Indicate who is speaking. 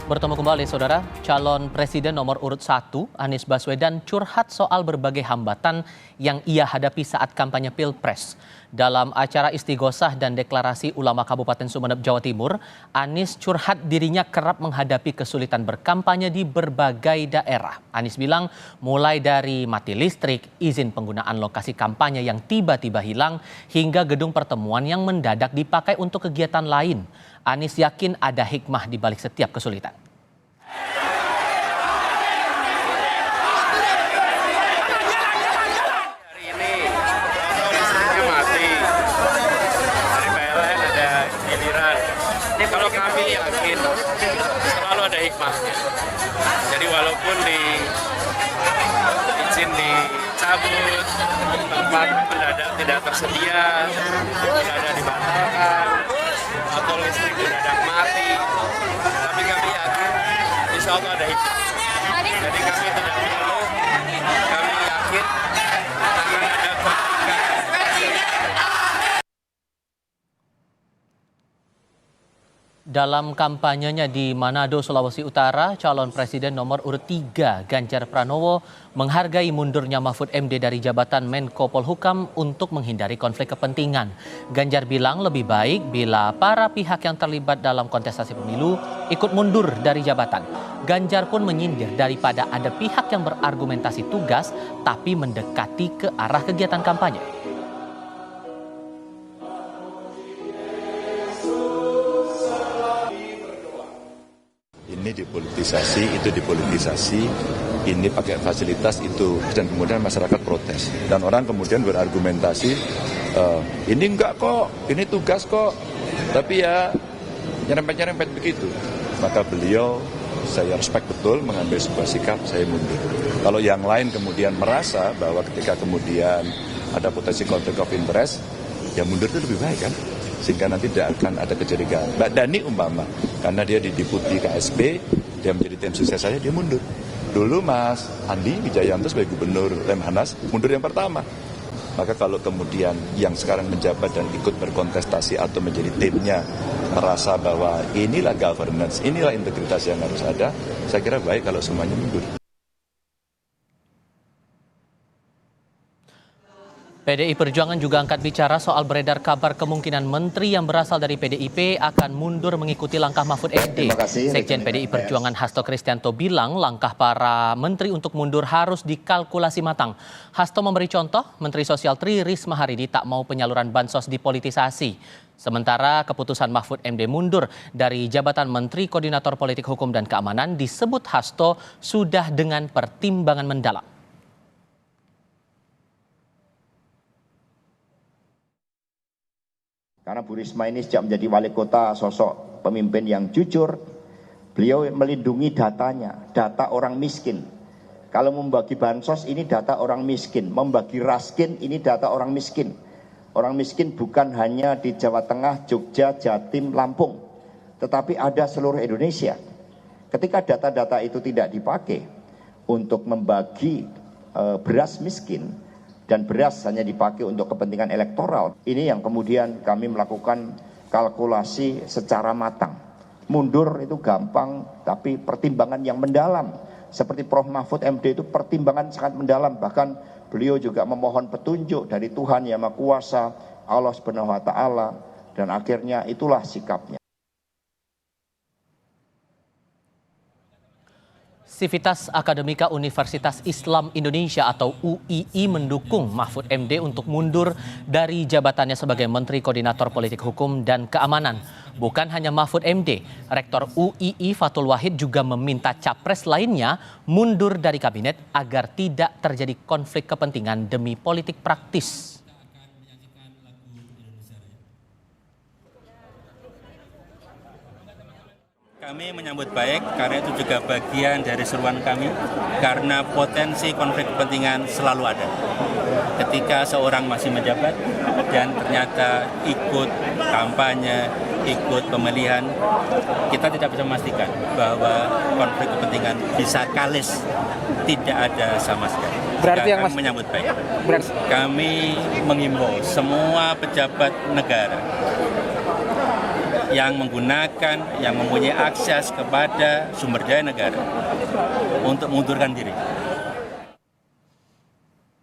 Speaker 1: Bertemu kembali, Saudara. Calon Presiden nomor urut 1, Anies Baswedan, curhat soal berbagai hambatan yang ia hadapi saat kampanye Pilpres. Dalam acara Istighosah dan Deklarasi Ulama Kabupaten Sumeneb, Jawa Timur, Anies curhat dirinya kerap menghadapi kesulitan berkampanye di berbagai daerah. Anies bilang mulai dari mati listrik, izin penggunaan lokasi kampanye yang tiba-tiba hilang, hingga gedung pertemuan yang mendadak dipakai untuk kegiatan lain. Anies yakin ada hikmah di balik setiap kesulitan.
Speaker 2: Hari ini listriknya mati, dari PLN ada giliran. Ini kalau kami yakin selalu ada hikmahnya. Jadi walaupun izin dicabut, tempat mendadak tidak tersedia, tidak ada dibatalkan, atau listrik mendadak mati, tapi kami yakin insya Allah ada hikmah. Jadi kami tidak mengeluh, kami yakin akan ada kebaikan.
Speaker 1: Dalam kampanyenya di Manado, Sulawesi Utara, calon presiden nomor urut 3 Ganjar Pranowo menghargai mundurnya Mahfud MD dari jabatan Menko Polhukam untuk menghindari konflik kepentingan. Ganjar bilang lebih baik bila para pihak yang terlibat dalam kontestasi pemilu ikut mundur dari jabatan. Ganjar pun menyindir daripada ada pihak yang berargumentasi tugas tapi mendekati ke arah kegiatan kampanye.
Speaker 3: Ini dipolitisasi, itu dipolitisasi, ini pakai fasilitas itu, dan kemudian masyarakat protes. Dan orang kemudian berargumentasi, ini enggak kok, ini tugas kok, tapi ya nyerempet-nyerempet begitu. Maka beliau, saya respect betul mengambil sebuah sikap, saya mundur. Kalau yang lain kemudian merasa bahwa ketika kemudian ada potensi konflik of interest, ya mundur itu lebih baik kan? Sehingga nanti tidak akan ada kecurigaan. Mbak Dhani umpama, karena dia di Deputi KSP, dia menjadi tim sukses saya, dia mundur. Dulu Mas Andi Wijayanto sebagai Gubernur Lemhanas mundur yang pertama. Maka kalau kemudian yang sekarang menjabat dan ikut berkontestasi atau menjadi timnya merasa bahwa inilah governance, inilah integritas yang harus ada, saya kira baik kalau semuanya mundur.
Speaker 1: PDI Perjuangan juga angkat bicara soal beredar kabar kemungkinan menteri yang berasal dari PDIP akan mundur mengikuti langkah Mahfud MD. Sekjen PDI Perjuangan Hasto Kristianto bilang langkah para menteri untuk mundur harus dikalkulasi matang. Hasto memberi contoh, Menteri Sosial Tri Risma hari ini tak mau penyaluran bansos dipolitisasi. Sementara keputusan Mahfud MD mundur dari jabatan Menteri Koordinator Politik Hukum dan Keamanan disebut Hasto sudah dengan pertimbangan mendalam.
Speaker 4: Karena Bu Risma ini sejak menjadi wali kota sosok pemimpin yang jujur, beliau melindungi datanya, data orang miskin. Kalau membagi bansos ini data orang miskin, membagi raskin ini data orang miskin. Orang miskin bukan hanya di Jawa Tengah, Jogja, Jatim, Lampung, tetapi ada seluruh Indonesia. Ketika data-data itu tidak dipakai untuk membagi beras miskin, dan beras hanya dipakai untuk kepentingan elektoral. Ini yang kemudian kami melakukan kalkulasi secara matang. Mundur itu gampang, tapi pertimbangan yang mendalam. Seperti Prof. Mahfud MD itu pertimbangan sangat mendalam. Bahkan beliau juga memohon petunjuk dari Tuhan Yang Maha Kuasa, Allah Subhanahu wa Ta'ala, dan akhirnya itulah sikapnya.
Speaker 1: Sivitas Akademika Universitas Islam Indonesia atau UII mendukung Mahfud MD untuk mundur dari jabatannya sebagai Menteri Koordinator Politik Hukum dan Keamanan. Bukan hanya Mahfud MD, Rektor UII Fathul Wahid juga meminta capres lainnya mundur dari kabinet agar tidak terjadi konflik kepentingan demi politik praktis.
Speaker 5: Kami menyambut baik karena itu juga bagian dari seruan kami karena potensi konflik kepentingan selalu ada. Ketika seorang masih menjabat dan ternyata ikut kampanye, ikut pemilihan, kita tidak bisa memastikan bahwa konflik kepentingan bisa kalis, tidak ada sama sekali.
Speaker 6: Berarti yang
Speaker 5: kami menyambut baik. Kami mengimbau semua pejabat negara yang menggunakan, yang mempunyai akses kepada sumber daya negara untuk mengundurkan diri.